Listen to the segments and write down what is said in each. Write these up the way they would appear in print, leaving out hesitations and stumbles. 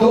2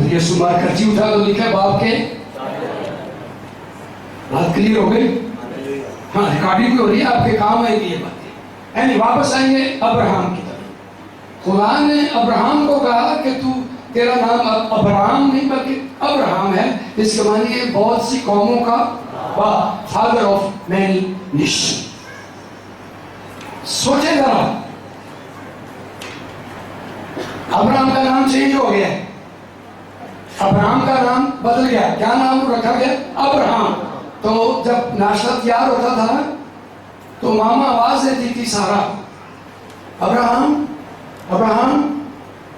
پھر یسوع مار کرچی اٹھا تو لکھا باپ کے بات کلیئر ہو گئی. ہاں ریکارڈنگ بھی ہو رہی ہے, آپ کے کام آئے گی یہ باتیں. یعنی واپس آئیں گے ابراہم کی طرف. خدا نے ابراہم کو کہا کہ تو تیرا نام ابراہم نہیں بلکہ ابراہم ہے, اس کے معنی ہے بہت سی قوموں کا باپ, فادر آف مینی نیشن. سوچیں ذرا, ابراہم کا نام چینج ہو گیا, ابراہم کا نام بدل گیا. کیا نام رکھا گیا؟ ابراہم. تو جب ناشتہ تیار ہوتا تھا تو ماما آواز دیتی تھی سارا, ابراہم ابراہم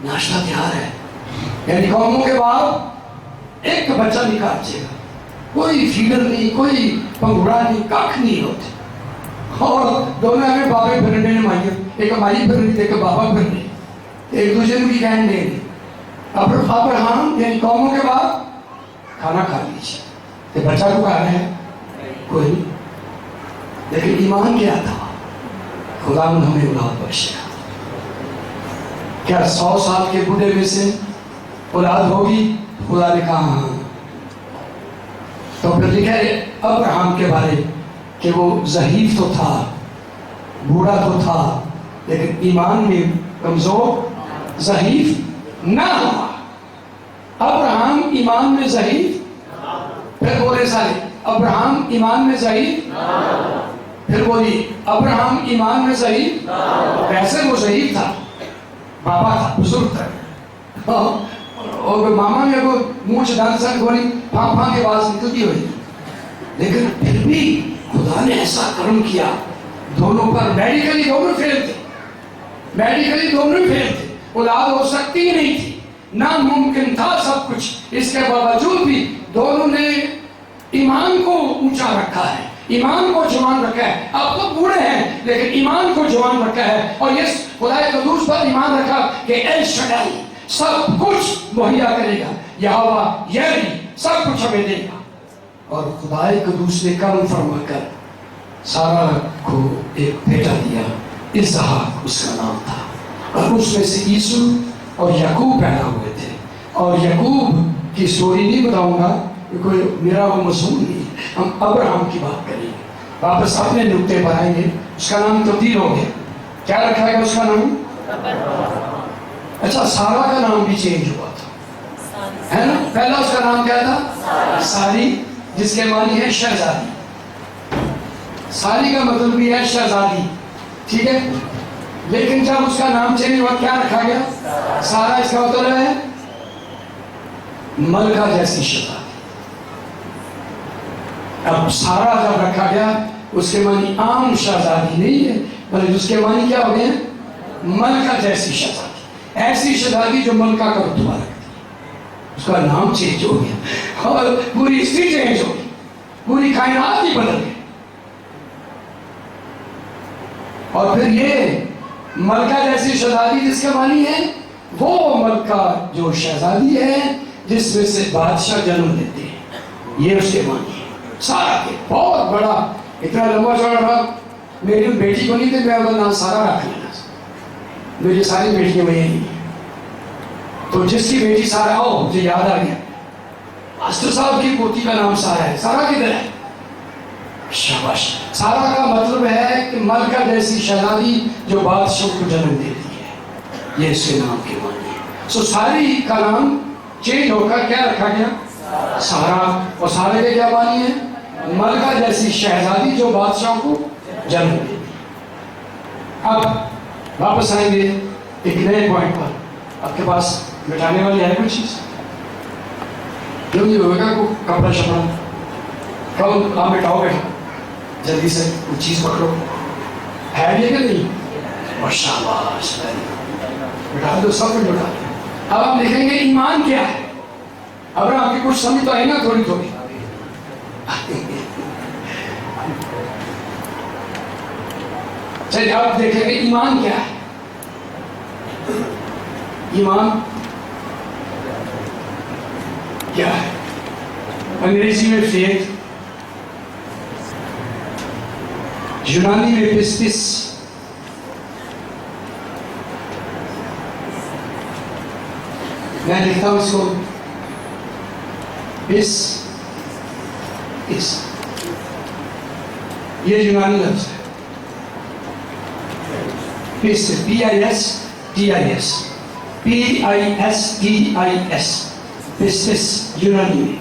ناشتہ تیار ہے. یعنی قوموں کے بعد ایک بچہ نکال جائے گا, کوئی فیڈر نہیں, کوئی پنگوڑا نہیں, کاک نہیں ہوتے. اور دونوں ہمیں بابے پھرنے نے مائی, ایک مائی پھرنی ایک بابا پھرنے, ایک دوسرے کو کہنے نہیں. ابراہم یعنی قوموں کے بعد کھانا کھا لیجیے. تو بچہ کو کھانا ہے کوئی نہیں, لیکن ایمان کیا تھا؟ خدا نے ہمیں اولاد بخشا. کیا 100 سال کے بوڑھے میں سے اولاد ہوگی؟ خدا نے کہا ہاں. تو پھر لکھا ہے ابراہم کے بارے کہ وہ ضعیف تو تھا, بوڑھا تو تھا, لیکن ایمان میں کمزور ضعیف نہ ہوا. ابراہم ایمان میں ضعیف, پھر بولے سارے ابراہم ایمان میں ضعیف, پھر بولی ابراہم ایمان میں ضعیف. ویسے وہ ضعیف تھا, بابا تھا, بزرگ تھا, اور ماما میں وہ منہ سے دانت سن گولی پھاں پھاں کی آواز نکلتی ہوئی, لیکن پھر بھی خدا نے ایسا کرم کیا دونوں پر. میڈیکلی دونوں فیل تھے, میڈیکلی دونوں فیل تھے, اولاد ہو سکتی ہی نہیں تھی, ناممکن تھا سب کچھ. اس کے باوجود بھی دونوں نے ایمان کو اونچا رکھا ہے, ایمان کو جوان رکھا ہے. اب تو بوڑھے ہیں لیکن ایمان کو جوان رکھا ہے, اور یہ خدا قدوس پر ایمان رکھا کہ ایل شڈائی سب کچھ مہیا کرے گا, یہوہ یری سب کچھ ہمیں دے گا. اور خدا قدوس نے کرم فرما کر سارا کو ایک بیٹا دیا, اسحاق اس کا نام تھا, اور اس میں سے یسوع اور یعقوب پیدا ہوئے تھے. اور یعقوب کی سٹوری نہیں بتاؤں گا, کوئی میرا وہ مضمون نہیں. ہم ابراہم کی بات کریں گے, واپس اپنے نقطے پر آئیں گے. اس کا نام تبدیل ہو گیا, کیا رکھا گیا اس کا نام؟ اچھا, سارا کا نام بھی چینج ہوا تھا, ہے نا. پہلا اس کا نام کیا تھا؟ ساری, جس کے معنی ہے شہزادی. ساری کا مطلب بھی ہے شہزادی, ٹھیک ہے. لیکن جب اس کا نام چینج ہوا کیا رکھا گیا؟ سارا. اس کا مطلب ہے ملکہ جیسی شہزادی. اب سارا جب رکھا گیا اس کے معنی عام شہزادی نہیں ہے, بلکہ اس کے معنی کیا ہو گئے؟ ملکہ جیسی شہزادی, ایسی شہزادی جو ملکہ کا رتبہ رکھتی. اس کا نام چینج ہو گیا اور پوری ہسٹری چینج ہو گئی, پوری کائنات ہی بدل گئی. اور پھر یہ ملکہ جیسی شہزادی جس کے معنی ہے وہ ملکہ جو شہزادی ہے جس میں سے بادشاہ جنم لیتے ہیں, یہ اس کے معنی ہے. سارا کے بہت بڑا, اتنا لمبا چوڑا تھا. میری بیٹی کو نہیں تھے, میں اگر نام سارا رکھ لینا, میری ساری بیٹیاں میں یہی ہیں. تو جس کی بیٹی سارا ہو مجھے یاد آ گیا, ماسٹر صاحب کی پوتی کا نام سارا ہے. سارا کدھر ہے؟ شاباش. سارا کا مطلب ہے کہ ملکہ جیسی شہزادی جو بادشاہ کو جنم دیتی ہے, یہ اس کے نام کے معنی ہے. سو ساری کا نام چینج ہو کر کیا رکھا گیا؟ سارا. اور سارے کے کیا معنی ہے؟ ملکہ جیسی شہزادی جو بادشاہ کو جنم دیتی ہے. اب واپس آئیں گے ایک نئے پوائنٹ پر. آپ کے پاس مٹانے والی ہے کوئی چیز؟ کیوں نہیں ہوگا کو کپڑا شپڑا کب آپ مٹاؤ گے؟ جلدی سے کچھ چیز پکڑو, ہے بھی کہ نہیں؟ ماشاء اللہ, مٹا دو, سب کچھ مٹا دو. اب آپ دیکھیں گے ایمان کیا ہے. اب آپ کی کچھ سمجھ تو ہے نا تھوڑی تھوڑی. چلیے آپ دیکھیں گے ایمان کیا ہے. ایمان کیا ہے؟ انگریزی میں فیتھ, یونانی میں پسپس, میں لکھتا ہوں اس کو اس یہ یونانی لفظ ہے. پس PISTIS PISTIS پسٹس یونانی میں.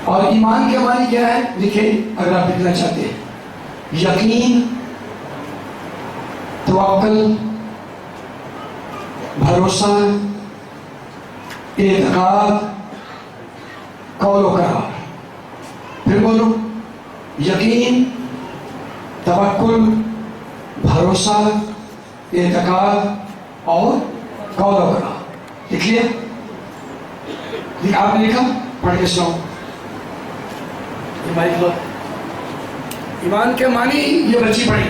اور ایمان کے معنی کیا ہے لکھیں اگر آپ لکھنا چاہتے ہیں. یقین، توکل، بھروسہ، اعتقاد، قول و قرار. پھر بولو، یقین، توکل، بھروسہ، اعتقاد اور قول و قرار. لکھ لیا؟ آپ نے لکھا؟ پڑھ کے سناؤ. ایمان کے معنی یہ بچی پڑھی.